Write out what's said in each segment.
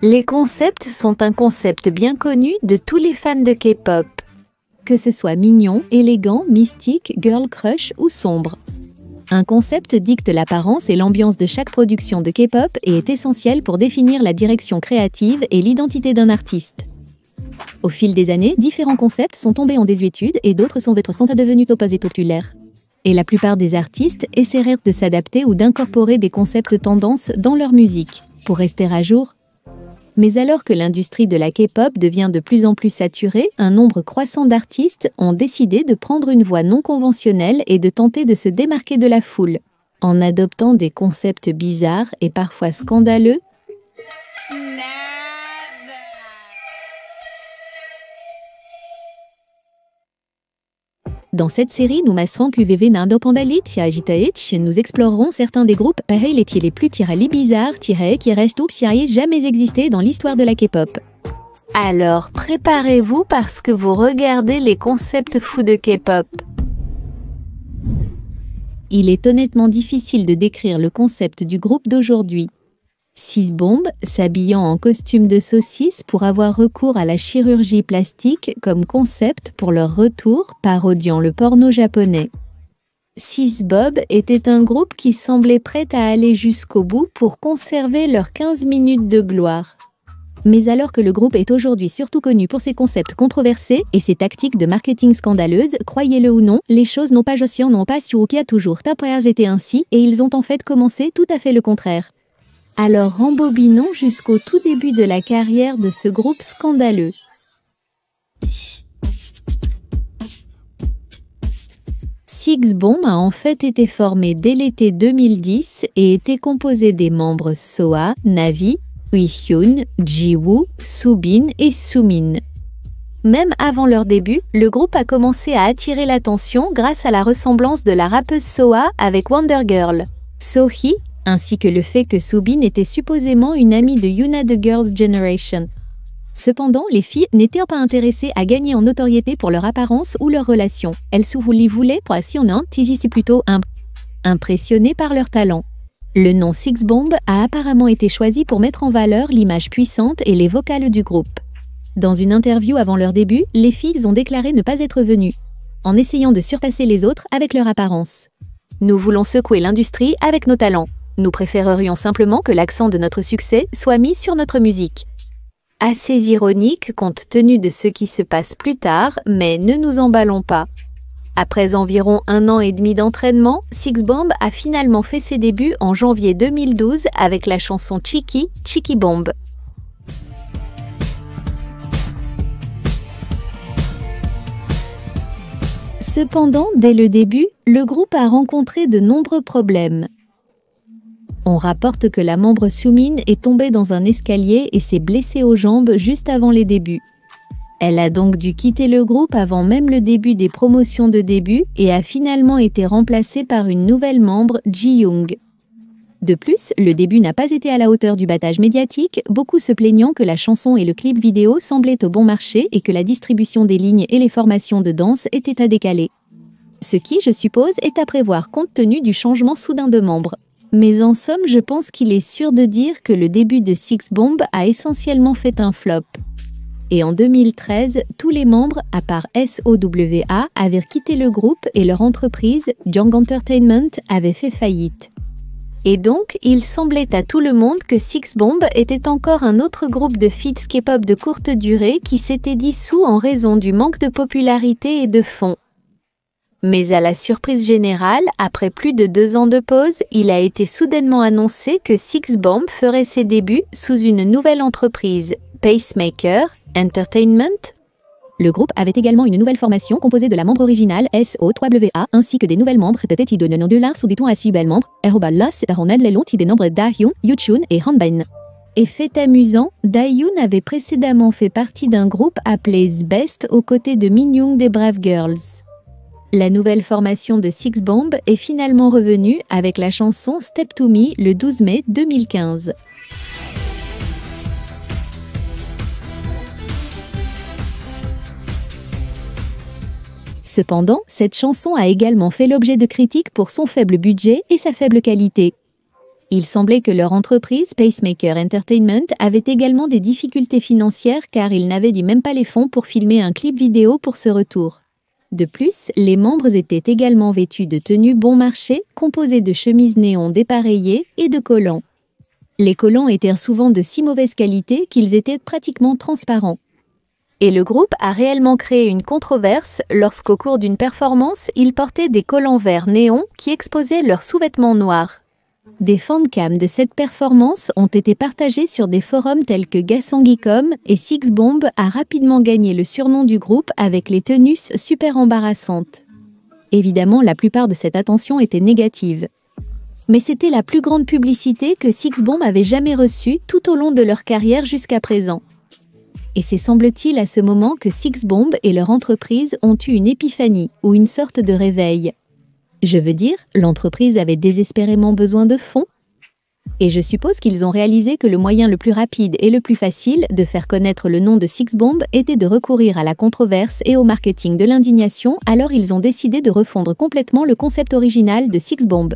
Les concepts sont un concept bien connu de tous les fans de K-pop. Que ce soit mignon, élégant, mystique, girl crush ou sombre. Un concept dicte l'apparence et l'ambiance de chaque production de K-pop et est essentiel pour définir la direction créative et l'identité d'un artiste. Au fil des années, différents concepts sont tombés en désuétude et d'autres sont devenus populaires. Et la plupart des artistes essaièrent de s'adapter ou d'incorporer des concepts tendances dans leur musique, pour rester à jour. Mais alors que l'industrie de la K-pop devient de plus en plus saturée, un nombre croissant d'artistes ont décidé de prendre une voie non conventionnelle et de tenter de se démarquer de la foule, en adoptant des concepts bizarres et parfois scandaleux. Dans cette série, nous nous explorerons certains des groupes les plus bizarres qui restent jamais existés dans l'histoire de la K-pop. Alors, préparez-vous parce que vous regardez les concepts fous de K-pop. Il est honnêtement difficile de décrire le concept du groupe d'aujourd'hui. 6 bombes s'habillant en costume de saucisse pour avoir recours à la chirurgie plastique comme concept pour leur retour parodiant le porno japonais. 6 Bob était un groupe qui semblait prêt à aller jusqu'au bout pour conserver leurs 15 minutes de gloire. Mais alors que le groupe est aujourd'hui surtout connu pour ses concepts controversés et ses tactiques de marketing scandaleuses, croyez-le ou non, les choses n'ont pas toujours été ainsi et ils ont en fait commencé tout à fait le contraire. Alors rembobinons jusqu'au tout début de la carrière de ce groupe scandaleux. Six Bomb a en fait été formé dès l'été 2010 et était composé des membres Soa, Navi, Uihyun, Jiwoo, Subin et Sumin. Même avant leur début, le groupe a commencé à attirer l'attention grâce à la ressemblance de la rappeuse Soa avec Wonder Girl, Sohee, ainsi que le fait que Subin était supposément une amie de Yuna de Girls' Generation. Cependant, les filles n'étaient pas intéressées à gagner en notoriété pour leur apparence ou leur relation. Elles voulaient plutôt impressionnées par leur talent. Le nom Six Bomb a apparemment été choisi pour mettre en valeur l'image puissante et les vocales du groupe. Dans une interview avant leur début, les filles ont déclaré ne pas être venues, en essayant de surpasser les autres avec leur apparence. Nous voulons secouer l'industrie avec nos talents. Nous préférerions simplement que l'accent de notre succès soit mis sur notre musique. Assez ironique compte tenu de ce qui se passe plus tard, mais ne nous emballons pas. Après environ 1 an et demi d'entraînement, Six Bomb a finalement fait ses débuts en janvier 2012 avec la chanson Cheeky, Cheeky Bomb. Cependant, dès le début, le groupe a rencontré de nombreux problèmes. On rapporte que la membre Sumin est tombée dans un escalier et s'est blessée aux jambes juste avant les débuts. Elle a donc dû quitter le groupe avant même le début des promotions de début et a finalement été remplacée par une nouvelle membre, Ji-young. De plus, le début n'a pas été à la hauteur du battage médiatique, beaucoup se plaignant que la chanson et le clip vidéo semblaient au bon marché et que la distribution des lignes et les formations de danse étaient à décaler. Ce qui, je suppose, est à prévoir compte tenu du changement soudain de membres. Mais en somme, je pense qu'il est sûr de dire que le début de Six Bomb a essentiellement fait un flop. Et en 2013, tous les membres, à part SOWA, avaient quitté le groupe et leur entreprise, Young Entertainment, avait fait faillite. Et donc, il semblait à tout le monde que Six Bomb était encore un autre groupe de feats K-pop de courte durée qui s'était dissous en raison du manque de popularité et de fonds. Mais à la surprise générale, après plus de 2 ans de pause, il a été soudainement annoncé que Six Bomb ferait ses débuts sous une nouvelle entreprise, Pacemaker Entertainment. Le groupe avait également une nouvelle formation composée de la membre originale SOWA ainsi que des nouvelles membres des nombres Dahyun, Yuchun et Hanbin. Et fait amusant, Dahyun avait précédemment fait partie d'un groupe appelé S-Best aux côtés de Minyoung des Brave Girls. La nouvelle formation de Six Bomb est finalement revenue avec la chanson Step to Me le 12 mai 2015. Cependant, cette chanson a également fait l'objet de critiques pour son faible budget et sa faible qualité. Il semblait que leur entreprise, Pacemaker Entertainment, avait également des difficultés financières car ils n'avaient dit même pas les fonds pour filmer un clip vidéo pour ce retour. De plus, les membres étaient également vêtus de tenues bon marché, composées de chemises néon dépareillées et de collants. Les collants étaient souvent de si mauvaise qualité qu'ils étaient pratiquement transparents. Et le groupe a réellement créé une controverse lorsqu'au cours d'une performance, ils portaient des collants verts néon qui exposaient leurs sous-vêtements noirs. Des fancams de cette performance ont été partagés sur des forums tels que Gasangi.com et Sixbomb a rapidement gagné le surnom du groupe avec les tenues super embarrassantes. Évidemment, la plupart de cette attention était négative. Mais c'était la plus grande publicité que Sixbomb avait jamais reçue tout au long de leur carrière jusqu'à présent. Et c'est semble-t-il à ce moment que Sixbomb et leur entreprise ont eu une épiphanie ou une sorte de réveil. Je veux dire, l'entreprise avait désespérément besoin de fonds. Et je suppose qu'ils ont réalisé que le moyen le plus rapide et le plus facile de faire connaître le nom de Sixbomb était de recourir à la controverse et au marketing de l'indignation, alors ils ont décidé de refondre complètement le concept original de Sixbomb.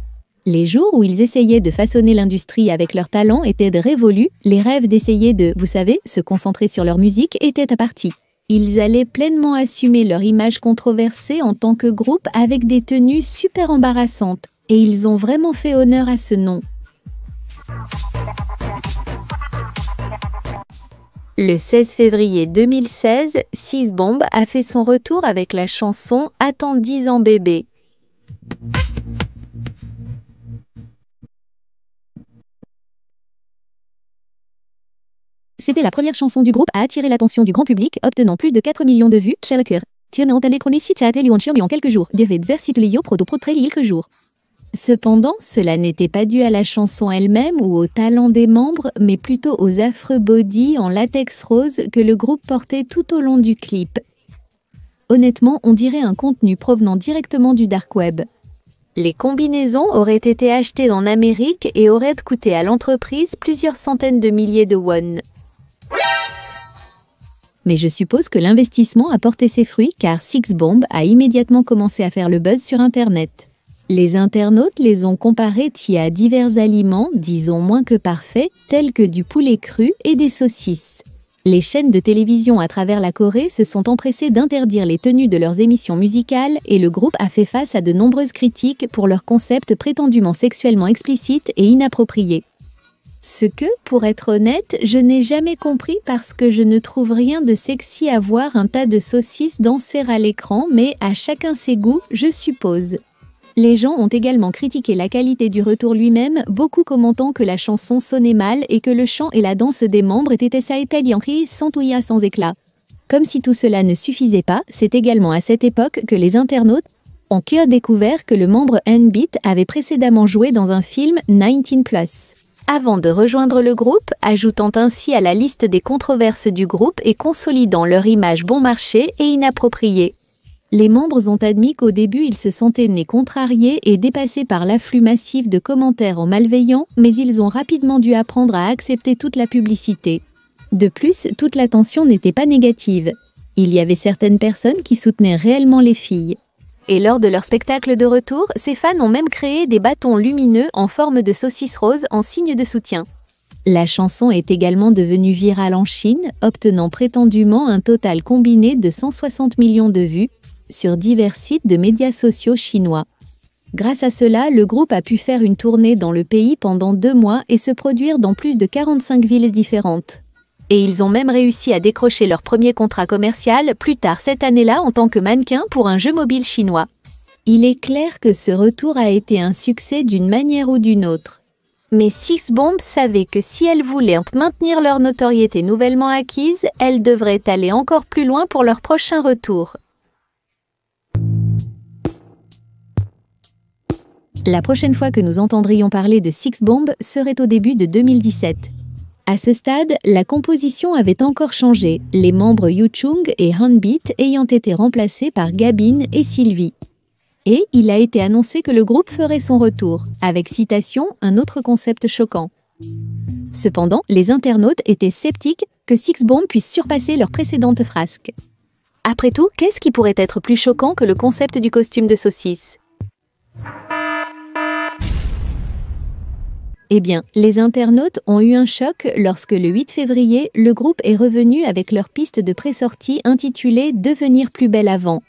Les jours où ils essayaient de façonner l'industrie avec leur talent étaient révolus, les rêves d'essayer de, vous savez, se concentrer sur leur musique étaient à partie. Ils allaient pleinement assumer leur image controversée en tant que groupe avec des tenues super embarrassantes. Et ils ont vraiment fait honneur à ce nom. Le 16 février 2016, Sixbomb a fait son retour avec la chanson « Attends 10 ans bébé ». C'était la première chanson du groupe à attirer l'attention du grand public, obtenant plus de 4 millions de vues. En quelques jours, quelques jours. Cependant, cela n'était pas dû à la chanson elle-même ou au talent des membres, mais plutôt aux affreux bodys en latex rose que le groupe portait tout au long du clip. Honnêtement, on dirait un contenu provenant directement du dark web. Les combinaisons auraient été achetées en Amérique et auraient coûté à l'entreprise plusieurs centaines de milliers de won. Mais je suppose que l'investissement a porté ses fruits car Sixbomb a immédiatement commencé à faire le buzz sur Internet. Les internautes les ont comparés à divers aliments, disons moins que parfaits, tels que du poulet cru et des saucisses. Les chaînes de télévision à travers la Corée se sont empressées d'interdire les tenues de leurs émissions musicales et le groupe a fait face à de nombreuses critiques pour leur concept prétendument sexuellement explicite et inapproprié. Ce que, pour être honnête, je n'ai jamais compris parce que je ne trouve rien de sexy à voir un tas de saucisses danser à l'écran, mais à chacun ses goûts, je suppose. Les gens ont également critiqué la qualité du retour lui-même, beaucoup commentant que la chanson sonnait mal et que le chant et la danse des membres étaient sans éclat. Comme si tout cela ne suffisait pas, c'est également à cette époque que les internautes ont découvert que le membre N-Beat avait précédemment joué dans un film 19+. Avant de rejoindre le groupe, ajoutant ainsi à la liste des controverses du groupe et consolidant leur image bon marché et inappropriée. Les membres ont admis qu'au début ils se sentaient nés contrariés et dépassés par l'afflux massif de commentaires en malveillants, mais ils ont rapidement dû apprendre à accepter toute la publicité. De plus, toute l'attention n'était pas négative. Il y avait certaines personnes qui soutenaient réellement les filles. Et lors de leur spectacle de retour, ces fans ont même créé des bâtons lumineux en forme de saucisse rose en signe de soutien. La chanson est également devenue virale en Chine, obtenant prétendument un total combiné de 160 millions de vues sur divers sites de médias sociaux chinois. Grâce à cela, le groupe a pu faire une tournée dans le pays pendant 2 mois et se produire dans plus de 45 villes différentes. Et ils ont même réussi à décrocher leur premier contrat commercial plus tard cette année-là en tant que mannequin pour un jeu mobile chinois. Il est clair que ce retour a été un succès d'une manière ou d'une autre. Mais Sixbomb savait que si elles voulaient maintenir leur notoriété nouvellement acquise, elles devraient aller encore plus loin pour leur prochain retour. La prochaine fois que nous entendrions parler de Sixbomb serait au début de 2017. À ce stade, la composition avait encore changé, les membres Yoo-chung et Han-Beat ayant été remplacés par Gabin et Sylvie. Et il a été annoncé que le groupe ferait son retour, avec citation un autre concept choquant. Cependant, les internautes étaient sceptiques que Sixbomb puisse surpasser leur précédente frasque. Après tout, qu'est-ce qui pourrait être plus choquant que le concept du costume de saucisse ? Eh bien, les internautes ont eu un choc lorsque le 8 février, le groupe est revenu avec leur piste de pré-sortie intitulée « Devenir plus belle avant ».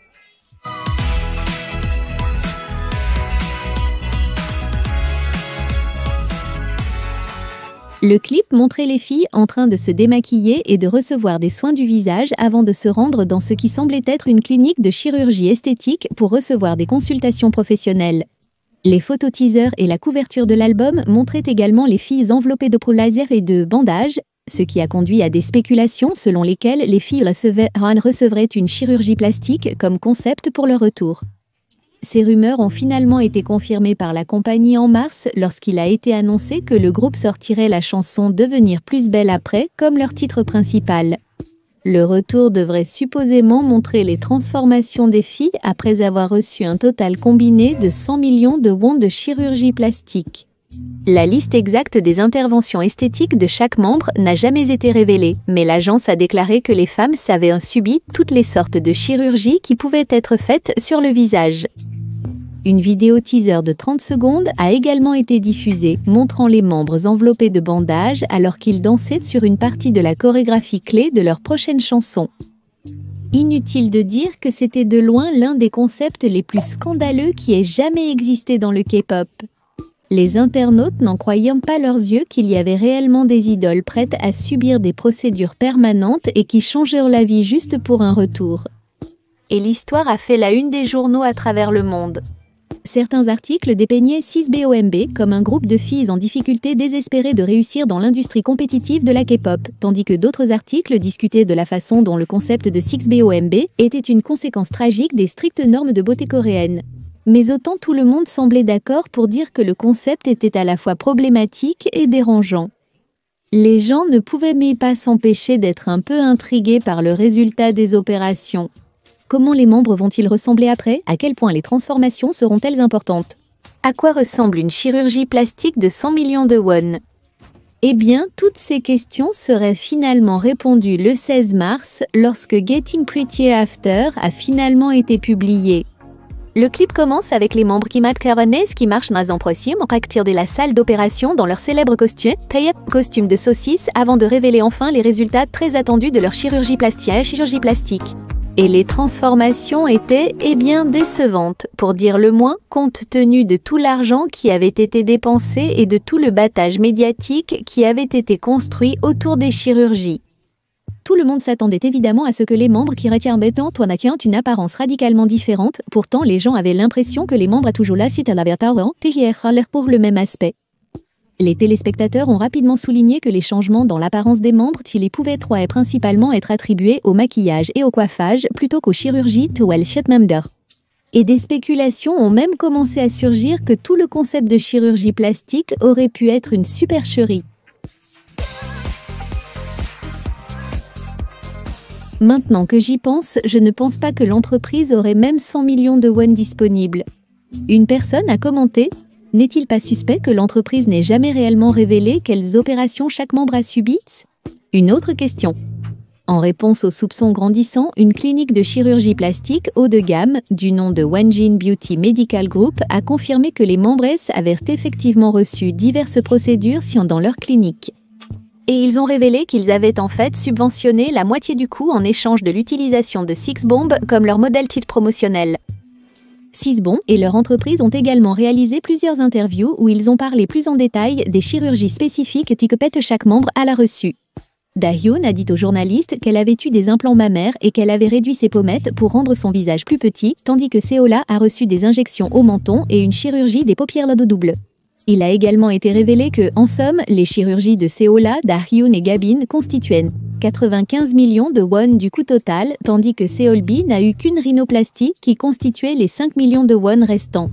Le clip montrait les filles en train de se démaquiller et de recevoir des soins du visage avant de se rendre dans ce qui semblait être une clinique de chirurgie esthétique pour recevoir des consultations professionnelles. Les photos teasers et la couverture de l'album montraient également les filles enveloppées de laser et de bandages, ce qui a conduit à des spéculations selon lesquelles les filles recevraient une chirurgie plastique comme concept pour leur retour. Ces rumeurs ont finalement été confirmées par la compagnie en mars lorsqu'il a été annoncé que le groupe sortirait la chanson « Devenir plus belle après » comme leur titre principal. Le retour devrait supposément montrer les transformations des filles après avoir reçu un total combiné de 100 millions de won de chirurgie plastique. La liste exacte des interventions esthétiques de chaque membre n'a jamais été révélée, mais l'agence a déclaré que les femmes avaient subi toutes les sortes de chirurgies qui pouvaient être faites sur le visage. Une vidéo teaser de 30 secondes a également été diffusée, montrant les membres enveloppés de bandages alors qu'ils dansaient sur une partie de la chorégraphie clé de leur prochaine chanson. Inutile de dire que c'était de loin l'un des concepts les plus scandaleux qui ait jamais existé dans le K-pop. Les internautes n'en croyant pas leurs yeux qu'il y avait réellement des idoles prêtes à subir des procédures permanentes et qui changèrent la vie juste pour un retour. Et l'histoire a fait la une des journaux à travers le monde. Certains articles dépeignaient 6BOMB comme un groupe de filles en difficulté désespérées de réussir dans l'industrie compétitive de la K-pop, tandis que d'autres articles discutaient de la façon dont le concept de 6BOMB était une conséquence tragique des strictes normes de beauté coréennes. Mais autant tout le monde semblait d'accord pour dire que le concept était à la fois problématique et dérangeant. Les gens ne pouvaient mais pas s'empêcher d'être un peu intrigués par le résultat des opérations. Comment les membres vont-ils ressembler après? À quel point les transformations seront-elles importantes? À quoi ressemble une chirurgie plastique de 100 millions de won? Eh bien, toutes ces questions seraient finalement répondues le 16 mars lorsque Getting Prettier After a finalement été publié. Le clip commence avec les membres Kim Hak-Karanes qui marchent dans un prosim en partir de la salle d'opération dans leur célèbre costume de saucisse avant de révéler enfin les résultats très attendus de leur chirurgie plastique. Et les transformations étaient, décevantes, pour dire le moins, compte tenu de tout l'argent qui avait été dépensé et de tout le battage médiatique qui avait été construit autour des chirurgies. Tout le monde s'attendait évidemment à ce que les membres qui retiennent aient une apparence radicalement différente, pourtant les gens avaient l'impression que les membres toujours là pour le même aspect. Les téléspectateurs ont rapidement souligné que les changements dans l'apparence des membres pouvaient principalement être attribués au maquillage et au coiffage plutôt qu'aux chirurgies Et des spéculations ont même commencé à surgir que tout le concept de chirurgie plastique aurait pu être une supercherie. Maintenant que j'y pense, je ne pense pas que l'entreprise aurait même 100 millions de won disponibles. Une personne a commenté: n'est-il pas suspect que l'entreprise n'ait jamais réellement révélé quelles opérations chaque membre a subies? Une autre question. En réponse aux soupçons grandissants, une clinique de chirurgie plastique haut de gamme, du nom de Wanjin Beauty Medical Group, a confirmé que les membres avaient effectivement reçu diverses procédures dans leur clinique. Et ils ont révélé qu'ils avaient en fait subventionné la moitié du coût en échange de l'utilisation de SixBomb comme leur modèle titre promotionnel. SixBomb et leur entreprise ont également réalisé plusieurs interviews où ils ont parlé plus en détail des chirurgies spécifiques que chaque membre a reçues. Dahyun a dit aux journalistes qu'elle avait eu des implants mammaires et qu'elle avait réduit ses pommettes pour rendre son visage plus petit, tandis que Seola a reçu des injections au menton et une chirurgie des paupières double. Il a également été révélé que, en somme, les chirurgies de Seola, Dahyun et Gabin constituaient 95 millions de won du coût total, tandis que Seolbi n'a eu qu'une rhinoplastie qui constituait les 5 millions de won restants.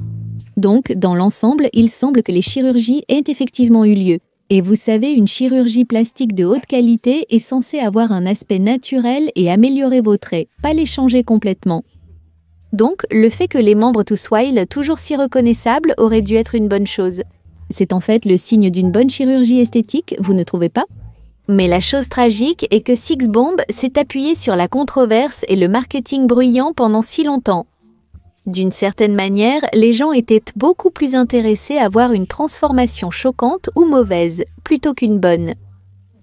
Donc, dans l'ensemble, il semble que les chirurgies aient effectivement eu lieu. Et vous savez, une chirurgie plastique de haute qualité est censée avoir un aspect naturel et améliorer vos traits, pas les changer complètement. Donc, le fait que les membres soient toujours si reconnaissables aurait dû être une bonne chose. C'est en fait le signe d'une bonne chirurgie esthétique, vous ne trouvez pas? Mais la chose tragique est que SixBomb s'est appuyé sur la controverse et le marketing bruyant pendant si longtemps. D'une certaine manière, les gens étaient beaucoup plus intéressés à voir une transformation choquante ou mauvaise, plutôt qu'une bonne.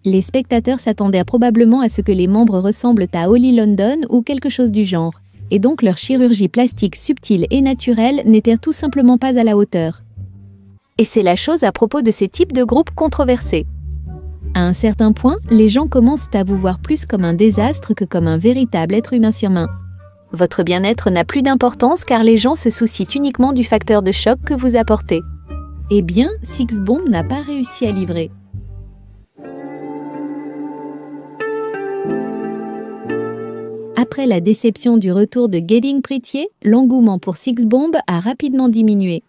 Les spectateurs s'attendaient probablement à ce que les membres ressemblent à Holly London ou quelque chose du genre, et donc leur chirurgie plastique subtile et naturelle n'était tout simplement pas à la hauteur. Et c'est la chose à propos de ces types de groupes controversés. À un certain point, les gens commencent à vous voir plus comme un désastre que comme un véritable être humain sur main. Votre bien-être n'a plus d'importance car les gens se soucient uniquement du facteur de choc que vous apportez. Eh bien, Six Bomb n'a pas réussi à livrer. Après la déception du retour de Getting Prettier, l'engouement pour Six Bomb a rapidement diminué.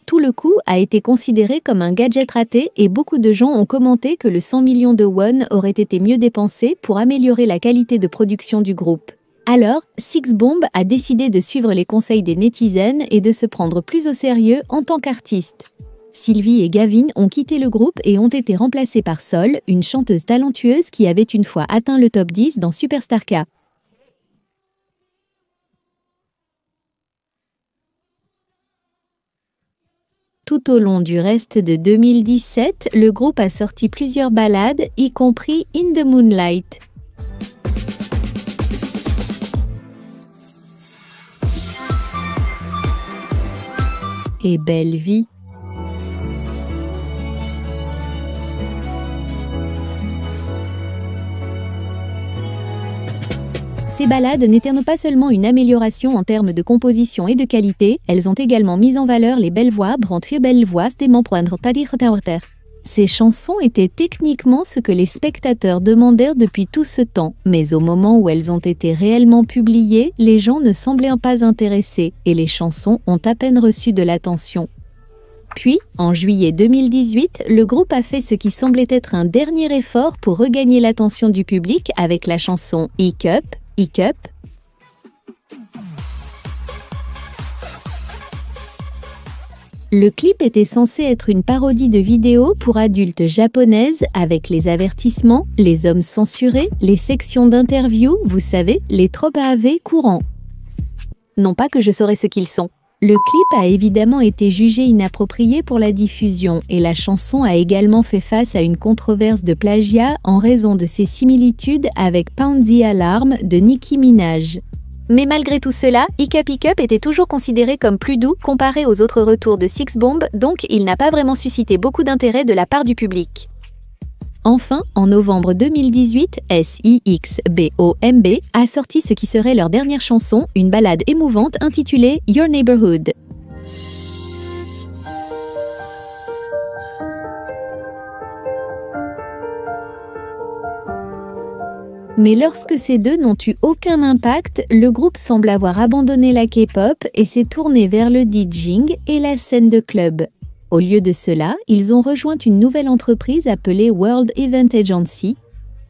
Tout le coup a été considéré comme un gadget raté et beaucoup de gens ont commenté que le 100 millions de won aurait été mieux dépensé pour améliorer la qualité de production du groupe. Alors, Six Bomb a décidé de suivre les conseils des netizens et de se prendre plus au sérieux en tant qu'artiste. Sylvie et Gavin ont quitté le groupe et ont été remplacés par Sol, une chanteuse talentueuse qui avait une fois atteint le top 10 dans Superstar K. Tout au long du reste de 2017, le groupe a sorti plusieurs ballades, y compris In the Moonlight. Et Belle Vie. Ces ballades n'étaient pas seulement une amélioration en termes de composition et de qualité, elles ont également mis en valeur les belles voix, belles voix, Ces chansons étaient techniquement ce que les spectateurs demandèrent depuis tout ce temps, mais au moment où elles ont été réellement publiées, les gens ne semblaient pas intéressés et les chansons ont à peine reçu de l'attention. Puis, en juillet 2018, le groupe a fait ce qui semblait être un dernier effort pour regagner l'attention du public avec la chanson Hiccup. Le clip était censé être une parodie de vidéo pour adultes japonaises avec les avertissements, les hommes censurés, les sections d'interviews, vous savez, les tropes AV courants. Non pas que je saurais ce qu'ils sont. Le clip a évidemment été jugé inapproprié pour la diffusion et la chanson a également fait face à une controverse de plagiat en raison de ses similitudes avec Pound the Alarm de Nicki Minaj. Mais malgré tout cela, Hiccup était toujours considéré comme plus doux comparé aux autres retours de Six Bomb, donc il n'a pas vraiment suscité beaucoup d'intérêt de la part du public. Enfin, en novembre 2018, SIXBOMB a sorti ce qui serait leur dernière chanson, une ballade émouvante intitulée Your Neighborhood. Mais lorsque ces deux n'ont eu aucun impact, le groupe semble avoir abandonné la K-pop et s'est tourné vers le DJing et la scène de club. Au lieu de cela, ils ont rejoint une nouvelle entreprise appelée World Event Agency,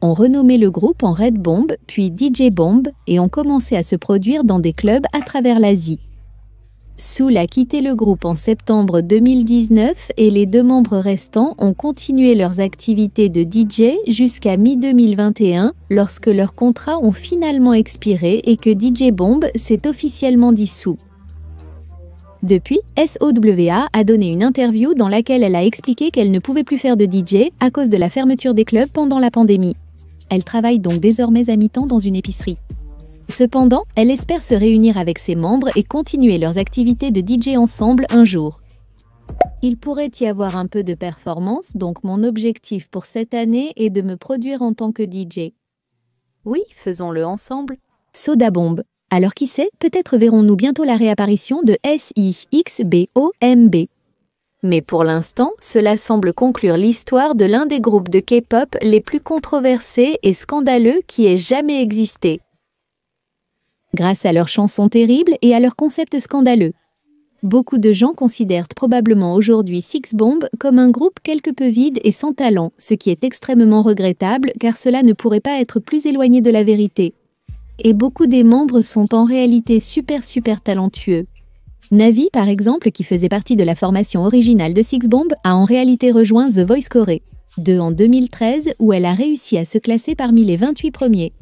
ont renommé le groupe en Red Bomb, puis DJ Bomb, et ont commencé à se produire dans des clubs à travers l'Asie. Soul a quitté le groupe en septembre 2019 et les deux membres restants ont continué leurs activités de DJ jusqu'à mi-2021 lorsque leurs contrats ont finalement expiré et que DJ Bomb s'est officiellement dissous. Depuis, SOWA a donné une interview dans laquelle elle a expliqué qu'elle ne pouvait plus faire de DJ à cause de la fermeture des clubs pendant la pandémie. Elle travaille donc désormais à mi-temps dans une épicerie. Cependant, elle espère se réunir avec ses membres et continuer leurs activités de DJ ensemble un jour. Il pourrait y avoir un peu de performance, donc mon objectif pour cette année est de me produire en tant que DJ. Oui, faisons-le ensemble. Soda Bomb. Alors qui sait, peut-être verrons-nous bientôt la réapparition de SIXBOMB. Mais pour l'instant, cela semble conclure l'histoire de l'un des groupes de K-pop les plus controversés et scandaleux qui ait jamais existé. Grâce à leurs chansons terribles et à leurs concepts scandaleux. Beaucoup de gens considèrent probablement aujourd'hui Six Bomb comme un groupe quelque peu vide et sans talent, ce qui est extrêmement regrettable car cela ne pourrait pas être plus éloigné de la vérité. Et beaucoup des membres sont en réalité super talentueux. Navi, par exemple, qui faisait partie de la formation originale de Six Bomb, a en réalité rejoint The Voice Corée, en 2013, où elle a réussi à se classer parmi les 28 premiers.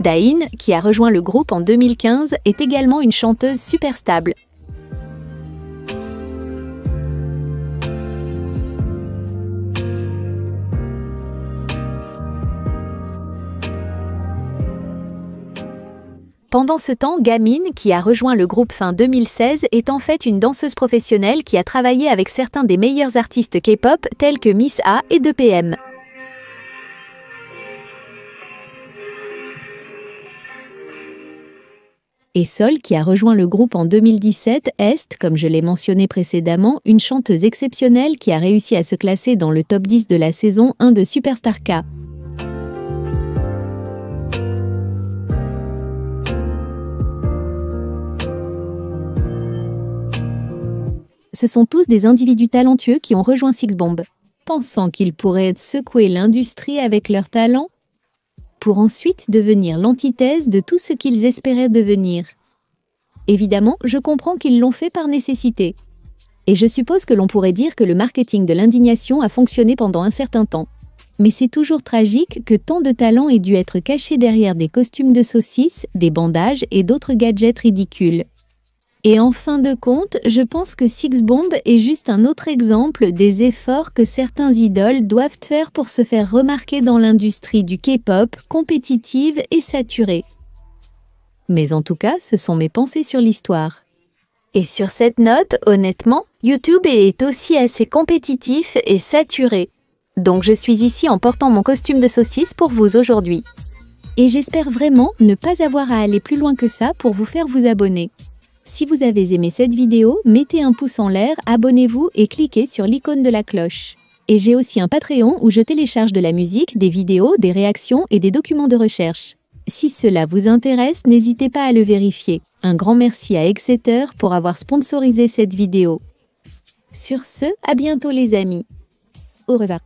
Dain, qui a rejoint le groupe en 2015, est également une chanteuse super stable. Pendant ce temps, Gamin, qui a rejoint le groupe fin 2016, est en fait une danseuse professionnelle qui a travaillé avec certains des meilleurs artistes K-pop tels que Miss A et 2PM. Et Sol, qui a rejoint le groupe en 2017, est, comme je l'ai mentionné précédemment, une chanteuse exceptionnelle qui a réussi à se classer dans le top 10 de la saison 1 de Superstar K. Ce sont tous des individus talentueux qui ont rejoint Six Bomb, pensant qu'ils pourraient secouer l'industrie avec leur talent, pour ensuite devenir l'antithèse de tout ce qu'ils espéraient devenir. Évidemment, je comprends qu'ils l'ont fait par nécessité. Et je suppose que l'on pourrait dire que le marketing de l'indignation a fonctionné pendant un certain temps. Mais c'est toujours tragique que tant de talent ait dû être caché derrière des costumes de saucisses, des bandages et d'autres gadgets ridicules. Et en fin de compte, je pense que Six Bomb est juste un autre exemple des efforts que certains idoles doivent faire pour se faire remarquer dans l'industrie du K-pop, compétitive et saturée. Mais en tout cas, ce sont mes pensées sur l'histoire. Et sur cette note, honnêtement, YouTube est aussi assez compétitif et saturé. Donc je suis ici en portant mon costume de saucisse pour vous aujourd'hui. Et j'espère vraiment ne pas avoir à aller plus loin que ça pour vous faire vous abonner. Si vous avez aimé cette vidéo, mettez un pouce en l'air, abonnez-vous et cliquez sur l'icône de la cloche. Et j'ai aussi un Patreon où je télécharge de la musique, des vidéos, des réactions et des documents de recherche. Si cela vous intéresse, n'hésitez pas à le vérifier. Un grand merci à Exeter pour avoir sponsorisé cette vidéo. Sur ce, à bientôt les amis. Au revoir.